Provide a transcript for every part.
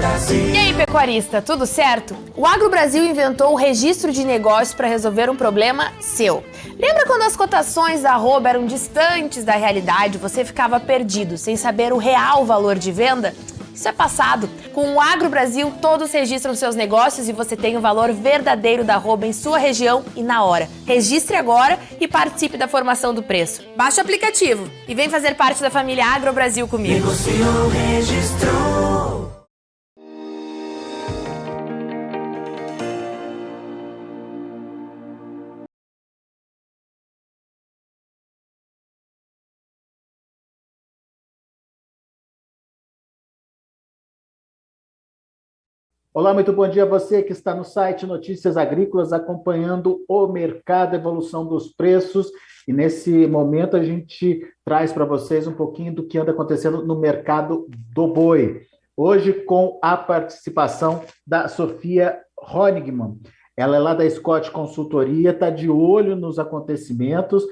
E aí, pecuarista, tudo certo? O AgroBrasil inventou o registro de negócios para resolver um problema seu. Lembra quando as cotações da arroba eram distantes da realidade, você ficava perdido, sem saber o real valor de venda? Isso é passado. Com o AgroBrasil, todos registram seus negócios e você tem o valor verdadeiro da arroba em sua região e na hora. Registre agora e participe da formação do preço. Baixe o aplicativo e vem fazer parte da família AgroBrasil comigo. Negociou, registrou. Olá, muito bom dia a você que está no site Notícias Agrícolas, acompanhando o mercado, a evolução dos preços. E nesse momento a gente traz para vocês um pouquinho do que anda acontecendo no mercado do boi. Hoje com a participação da Sofia Honigman. Ela é lá da Scott Consultoria, está de olho nos acontecimentos.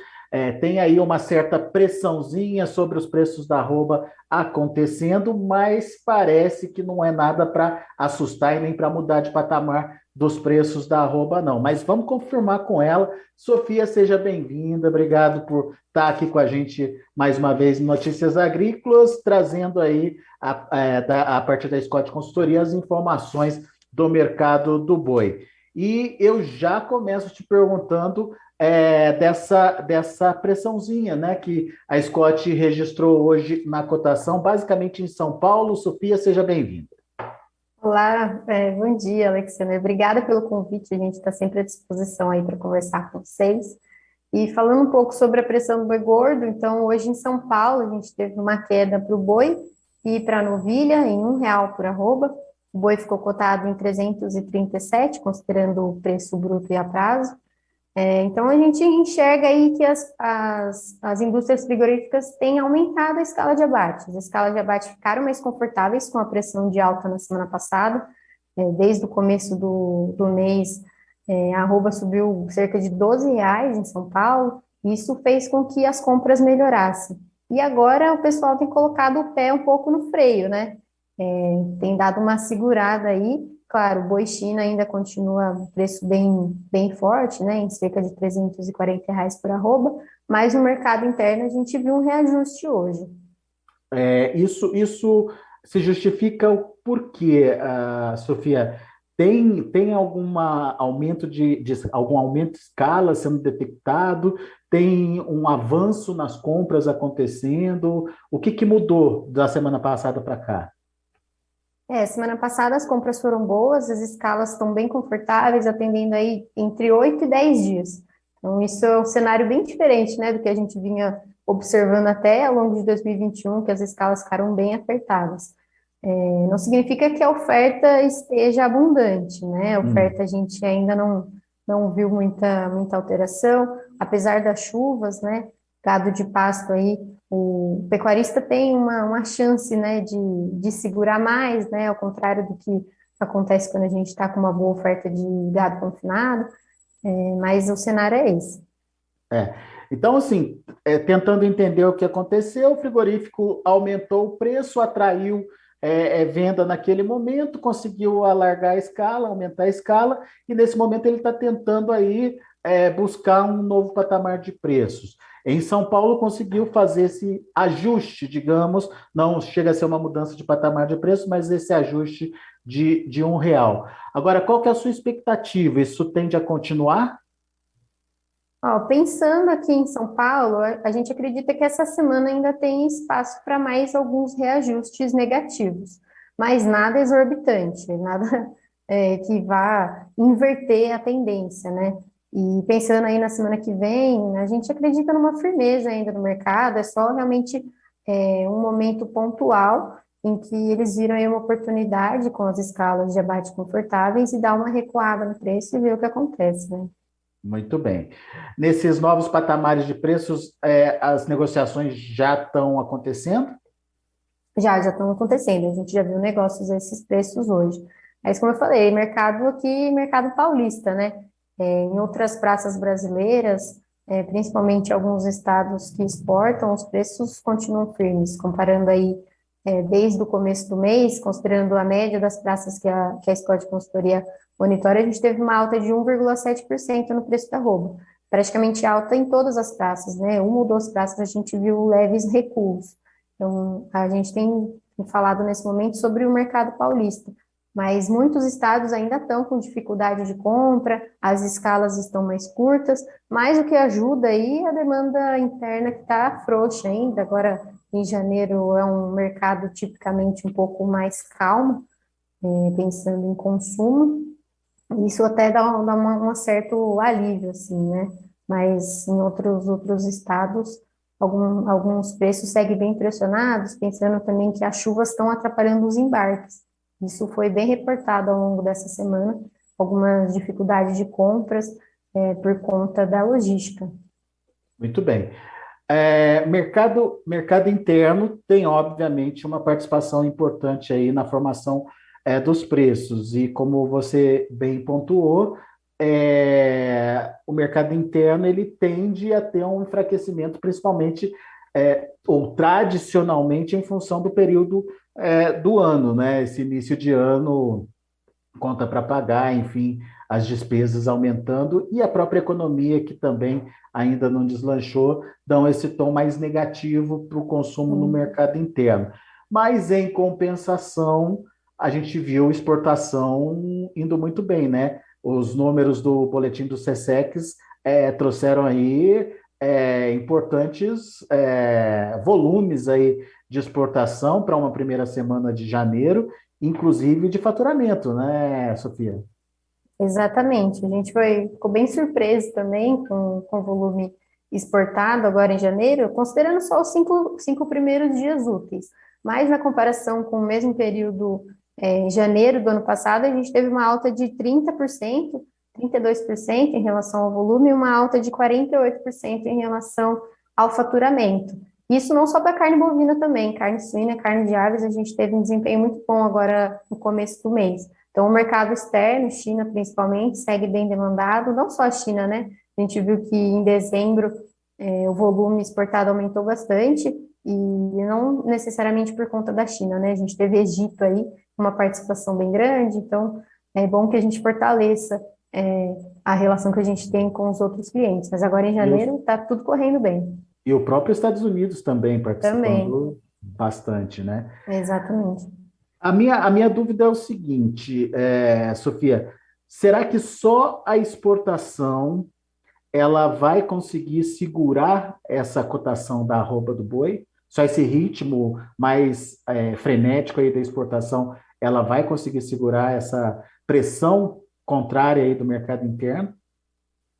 Tem aí uma certa pressãozinha sobre os preços da arroba acontecendo, mas parece que não é nada para assustar e nem para mudar de patamar dos preços da arroba, não. Mas vamos confirmar com ela. Sofia, seja bem-vinda. Obrigado por estar aqui com a gente mais uma vez em Notícias Agrícolas, trazendo aí, a partir da Scott Consultoria, as informações do mercado do boi. E eu já começo te perguntando dessa pressãozinha, né, que a Scott registrou hoje na cotação, basicamente em São Paulo. Sofia, seja bem-vinda. Olá, bom dia, Alexandre. Obrigada pelo convite, a gente está sempre à disposição aí para conversar com vocês. E falando um pouco sobre a pressão do boi gordo, então hoje em São Paulo a gente teve uma queda para o boi e para a novilha em R$ 1 por arroba. O boi ficou cotado em 337, considerando o preço bruto e a prazo. Então, a gente enxerga aí que as indústrias frigoríficas têm aumentado a escala de abate. As escalas de abate ficaram mais confortáveis com a pressão de alta na semana passada. Desde o começo do mês, a arroba subiu cerca de R$ 12 em São Paulo, e isso fez com que as compras melhorassem. E agora o pessoal tem colocado o pé um pouco no freio, né? Tem dado uma segurada aí. Claro, o boi China ainda continua um preço bem forte, né, em cerca de R$ 340 por arroba, mas no mercado interno a gente viu um reajuste hoje. Isso se justifica o porquê, Sofia? Tem algum aumento algum aumento de escala sendo detectado? Tem um avanço nas compras acontecendo? O que mudou da semana passada para cá? Semana passada as compras foram boas, as escalas estão bem confortáveis, atendendo aí entre 8 e 10 dias. Então, isso é um cenário bem diferente, né, do que a gente vinha observando até ao longo de 2021, que as escalas ficaram bem apertadas. Não significa que a oferta esteja abundante, né? A oferta a gente ainda não viu muita alteração, apesar das chuvas, né? Gado de pasto aí, o pecuarista tem uma chance, né, de segurar mais, né, ao contrário do que acontece quando a gente está com uma boa oferta de gado confinado, mas o cenário é esse. Então, assim, tentando entender o que aconteceu, o frigorífico aumentou o preço, atraiu venda naquele momento, conseguiu alargar a escala, aumentar a escala, e nesse momento ele está tentando aí buscar um novo patamar de preços. Em São Paulo conseguiu fazer esse ajuste, digamos, não chega a ser uma mudança de patamar de preço, mas esse ajuste de R$ 1. Agora, qual que é a sua expectativa? Isso tende a continuar? Pensando aqui em São Paulo, a gente acredita que essa semana ainda tem espaço para mais alguns reajustes negativos, mas nada exorbitante, nada que vá inverter a tendência, né? E pensando aí na semana que vem, a gente acredita numa firmeza ainda no mercado, é só realmente um momento pontual em que eles viram aí uma oportunidade com as escalas de abate confortáveis e dar uma recuada no preço e ver o que acontece, né? Muito bem. Nesses novos patamares de preços, as negociações já estão acontecendo? Já estão acontecendo, a gente já viu negócios a esses preços hoje. Mas, como eu falei, mercado aqui, mercado paulista, né? Em outras praças brasileiras, principalmente alguns estados que exportam, os preços continuam firmes, comparando aí desde o começo do mês, considerando a média das praças que a Scott Consultoria monitora, a gente teve uma alta de 1,7% no preço da arroba, praticamente alta em todas as praças, né? Uma ou duas praças a gente viu leves recuos. Então, a gente tem falado nesse momento sobre o mercado paulista, mas muitos estados ainda estão com dificuldade de compra, as escalas estão mais curtas, mas o que ajuda aí é a demanda interna que está frouxa ainda. Agora, em janeiro, é um mercado tipicamente um pouco mais calmo, pensando em consumo. Isso até dá um certo alívio, assim, né? Mas em outros estados, alguns preços seguem bem pressionados, pensando também que as chuvas estão atrapalhando os embarques. Isso foi bem reportado ao longo dessa semana, algumas dificuldades de compras, por conta da logística. Muito bem. Mercado interno tem, obviamente, uma participação importante aí na formação dos preços, e como você bem pontuou, o mercado interno ele tende a ter um enfraquecimento, principalmente, ou tradicionalmente, em função do período do ano, né? Esse início de ano, conta para pagar, enfim, as despesas aumentando e a própria economia, que também ainda não deslanchou, dão esse tom mais negativo para o consumo no mercado interno. Mas, em compensação, a gente viu exportação indo muito bem, né? Os números do boletim do SESEX trouxeram aí importantes volumes aí de exportação para uma primeira semana de janeiro, inclusive de faturamento, né, Sofia? Exatamente, a gente ficou bem surpreso também com o volume exportado agora em janeiro, considerando só os cinco primeiros dias úteis. Mas na comparação com o mesmo período, em janeiro do ano passado, a gente teve uma alta de 30%, 32% em relação ao volume, e uma alta de 48% em relação ao faturamento. Isso não só para carne bovina também, carne suína, carne de aves, a gente teve um desempenho muito bom agora no começo do mês. Então, o mercado externo, China principalmente, segue bem demandado, não só a China, né? A gente viu que em dezembro o volume exportado aumentou bastante, e não necessariamente por conta da China, né? A gente teve Egito aí, uma participação bem grande, então é bom que a gente fortaleça a relação que a gente tem com os outros clientes. Mas agora em janeiro está tudo correndo bem. E o próprio Estados Unidos também Também, participando bastante, né? exatamente. A minha dúvida é o seguinte, Sofia, será que só a exportação ela vai conseguir segurar essa cotação da arroba do boi? Só esse ritmo mais frenético aí da exportação, ela vai conseguir segurar essa pressão contrária aí do mercado interno?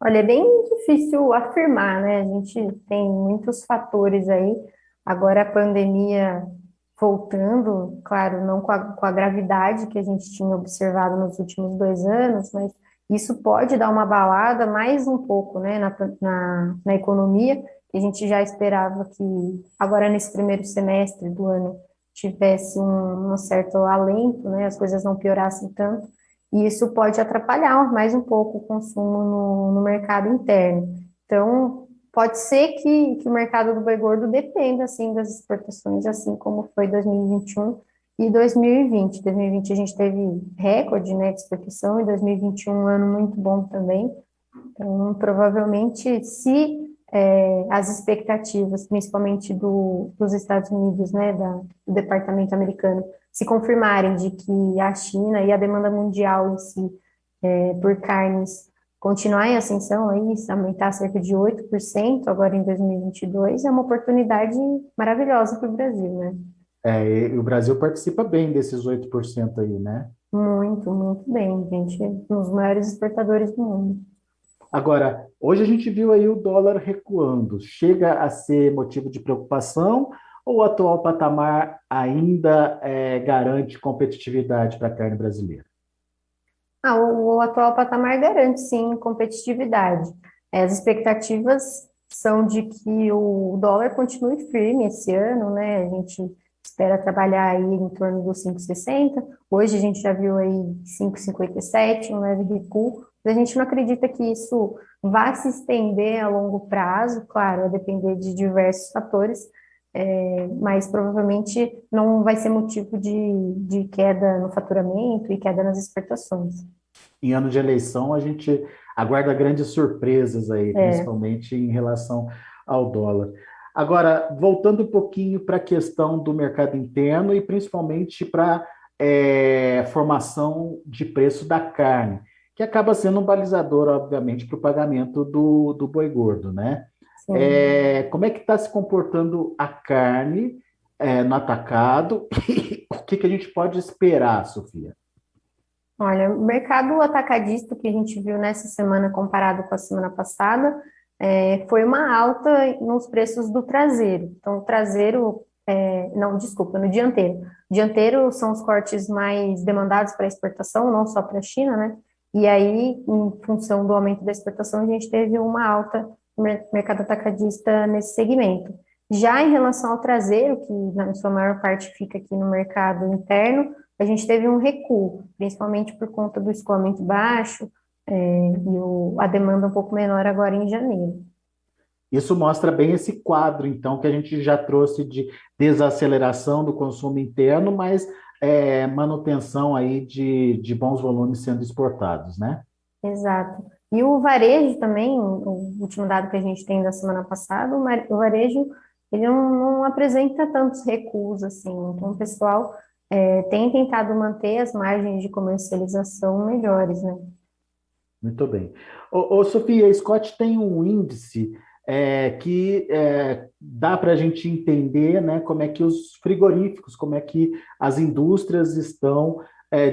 Olha, é bem difícil afirmar, né? A gente tem muitos fatores aí. Agora a pandemia voltando, claro, não com a gravidade que a gente tinha observado nos últimos 2 anos, mas isso pode dar uma abalada mais um pouco, né, na economia, que a gente já esperava que agora nesse primeiro semestre do ano tivesse um certo alento, né, as coisas não piorassem tanto, e isso pode atrapalhar mais um pouco o consumo no mercado interno. Então, pode ser que o mercado do boi gordo dependa, assim, das exportações, assim como foi 2021 e 2020. 2020 a gente teve recorde, né, de exportação, e 2021 um ano muito bom também. Então, provavelmente, se as expectativas, principalmente dos Estados Unidos, né, do Departamento Americano, se confirmarem de que a China e a demanda mundial em si, por carnes continuar em ascensão, aí, aumentar cerca de 8% agora em 2022, é uma oportunidade maravilhosa para o Brasil, né? E o Brasil participa bem desses 8% aí, né? Muito, muito bem, gente. Um dos maiores exportadores do mundo. Agora, hoje a gente viu aí o dólar recuando. Chega a ser motivo de preocupação ou o atual patamar ainda garante competitividade para a carne brasileira? O atual patamar garante, sim, competitividade. As expectativas são de que o dólar continue firme esse ano, né? A gente espera trabalhar aí em torno dos 5,60. Hoje a gente já viu aí 5,57, um leve recuo. Mas a gente não acredita que isso vá se estender a longo prazo, claro, a depender de diversos fatores, mas provavelmente não vai ser motivo de queda no faturamento e queda nas exportações. Em ano de eleição, a gente aguarda grandes surpresas aí, principalmente em relação ao dólar. Agora, voltando um pouquinho para a questão do mercado interno e principalmente para a formação de preço da carne, que acaba sendo um balizador, obviamente, para o pagamento do boi gordo, né? Sim. Como é que está se comportando a carne no atacado? O que a gente pode esperar, Sofia? Olha, o mercado atacadista que a gente viu nessa semana comparado com a semana passada, foi uma alta nos preços do traseiro. Então, o traseiro, não, desculpa, no dianteiro. O dianteiro são os cortes mais demandados para exportação, não só para a China, né? E aí, em função do aumento da exportação, a gente teve uma alta no mercado atacadista nesse segmento. Já em relação ao traseiro, que na sua maior parte fica aqui no mercado interno, a gente teve um recuo, principalmente por conta do escoamento baixo, a demanda um pouco menor agora em janeiro. Isso mostra bem esse quadro, então, que a gente já trouxe de desaceleração do consumo interno, mas manutenção aí de bons volumes sendo exportados, né? Exato. E o varejo também, o último dado que a gente tem da semana passada, o varejo, ele não apresenta tantos recuos assim. Então, o pessoal tem tentado manter as margens de comercialização melhores, né? Muito bem. Ô, Sofia, a Scott tem um índice que dá para a gente entender, né, como é que os frigoríficos, como é que as indústrias estão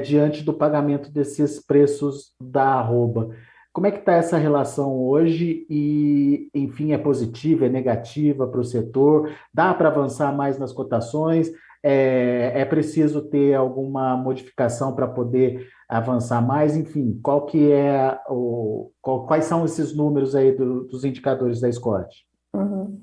diante do pagamento desses preços da arroba. Como é que está essa relação hoje e, enfim, é positiva, é negativa para o setor? Dá para avançar mais nas cotações? É preciso ter alguma modificação para poder avançar mais? Enfim, quais são esses números aí dos indicadores da Scott? Uhum.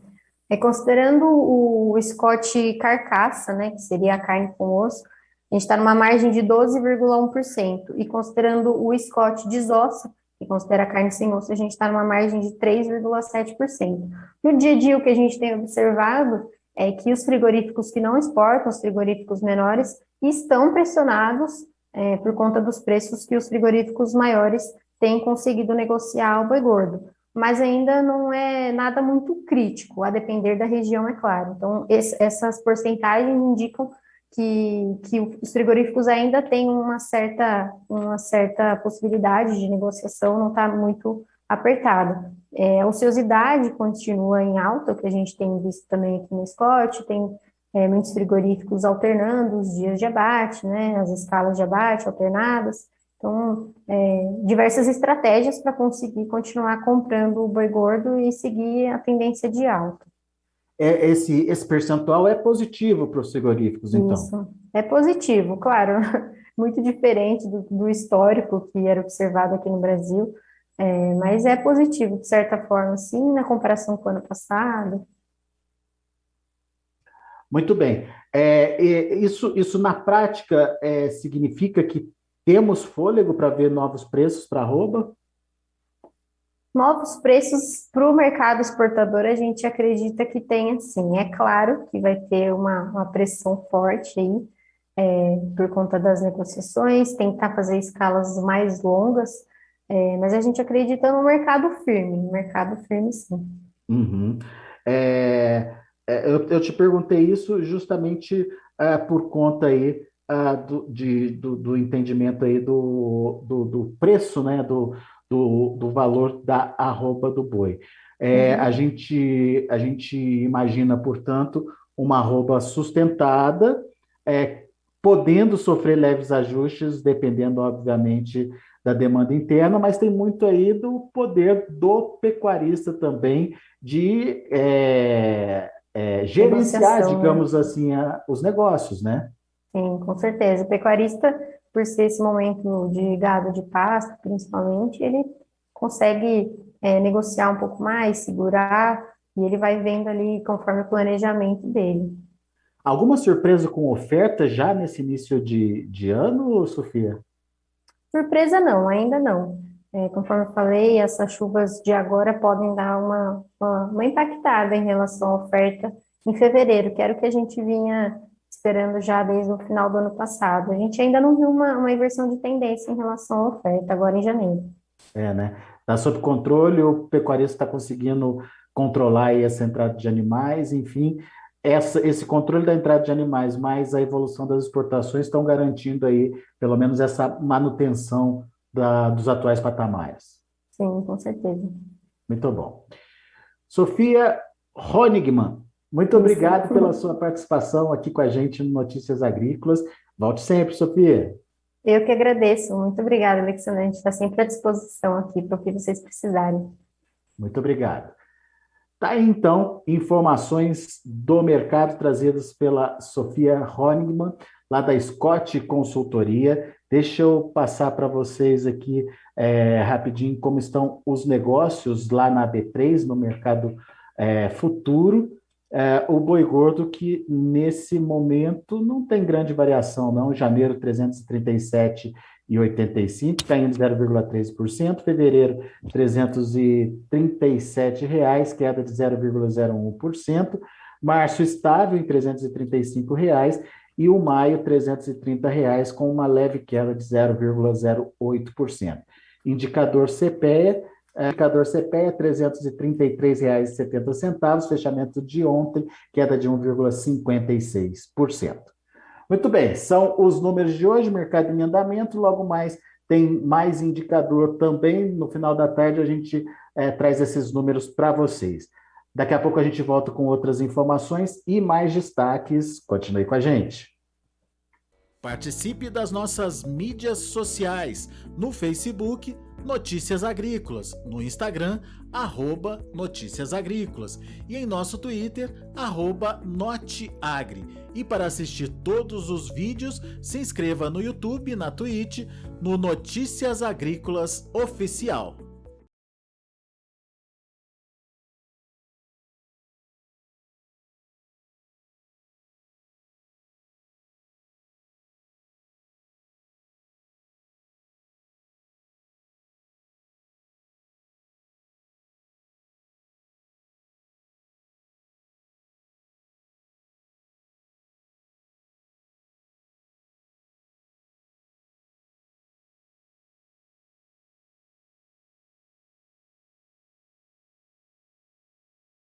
Considerando o Scott carcaça, né, que seria a carne com osso, a gente está numa margem de 12,1%. E considerando o Scott desossa, que considera a carne sem osso, a gente está numa margem de 3,7%. No dia a dia, o que a gente tem observado é que os frigoríficos que não exportam, os frigoríficos menores, estão pressionados por conta dos preços que os frigoríficos maiores têm conseguido negociar ao boi gordo. Mas ainda não é nada muito crítico, a depender da região, é claro. Então, essas porcentagens indicam que os frigoríficos ainda têm uma certa possibilidade de negociação, não está muito apertado. A ociosidade continua em alta, o que a gente tem visto também aqui no Scott, tem muitos frigoríficos alternando os dias de abate, né, as escalas de abate alternadas. Então, diversas estratégias para conseguir continuar comprando o boi gordo e seguir a tendência de alta. Esse percentual é positivo para os frigoríficos, então. Isso, é positivo, claro, muito diferente do histórico que era observado aqui no Brasil, mas é positivo, de certa forma, sim, na comparação com o ano passado. Muito bem. Isso na prática significa que temos fôlego para ver novos preços para arroba? Novos preços para o mercado exportador, a gente acredita que tem, sim. É claro que vai ter uma pressão forte aí, por conta das negociações, tentar fazer escalas mais longas, mas a gente acredita no mercado firme, sim. Uhum. Eu te perguntei isso justamente por conta aí do entendimento aí do preço, né, do valor da arroba do boi. Uhum. A gente imagina, portanto, uma arroba sustentada, podendo sofrer leves ajustes, dependendo, obviamente, da demanda interna, mas tem muito aí do poder do pecuarista também de gerenciar, Negociação, né? digamos assim, os negócios, né? Sim, com certeza. O pecuarista, por ser esse momento de gado de pasto, principalmente, ele consegue negociar um pouco mais, segurar, e ele vai vendo ali conforme o planejamento dele. Alguma surpresa com oferta já nesse início de ano, Sofia? Surpresa não, ainda não. Conforme eu falei, essas chuvas de agora podem dar uma impactada em relação à oferta em fevereiro, que era o que a gente vinha esperando já desde o final do ano passado. A gente ainda não viu uma inversão de tendência em relação à oferta, agora em janeiro. Né? Está sob controle, o pecuarista está conseguindo controlar aí essa entrada de animais, enfim, esse controle da entrada de animais, mais a evolução das exportações estão garantindo aí, pelo menos, essa manutenção dos atuais patamares. Sim, com certeza. Muito bom. Sofia Honigman, muito obrigado pela sua participação aqui com a gente no Notícias Agrícolas. Volte sempre, Sofia. Eu que agradeço. Muito obrigada, Alexandre. A gente está sempre à disposição aqui para o que vocês precisarem. Muito obrigado. Tá aí, então, informações do mercado trazidas pela Sofia Honigman, lá da Scott Consultoria. Deixa eu passar para vocês aqui rapidinho como estão os negócios lá na B3, no mercado futuro. O boi gordo que, nesse momento, não tem grande variação, não. Janeiro, 337,85, caindo 0,3%. Fevereiro, R$ 337, queda de 0,01%. Março, estável em R$ 335. E o maio, R$ 330, com uma leve queda de 0,08%. Indicador CPEA, R$ 333,70, fechamento de ontem, queda de 1,56%. Muito bem, são os números de hoje, mercado em andamento, logo mais tem mais indicador também, no final da tarde a gente traz esses números para vocês. Daqui a pouco a gente volta com outras informações e mais destaques, continue com a gente. Participe das nossas mídias sociais, no Facebook, Notícias Agrícolas, no Instagram, @Notícias Agrícolas e em nosso Twitter, @Noteagri. E para assistir todos os vídeos, se inscreva no YouTube, na Twitch, no Notícias Agrícolas Oficial.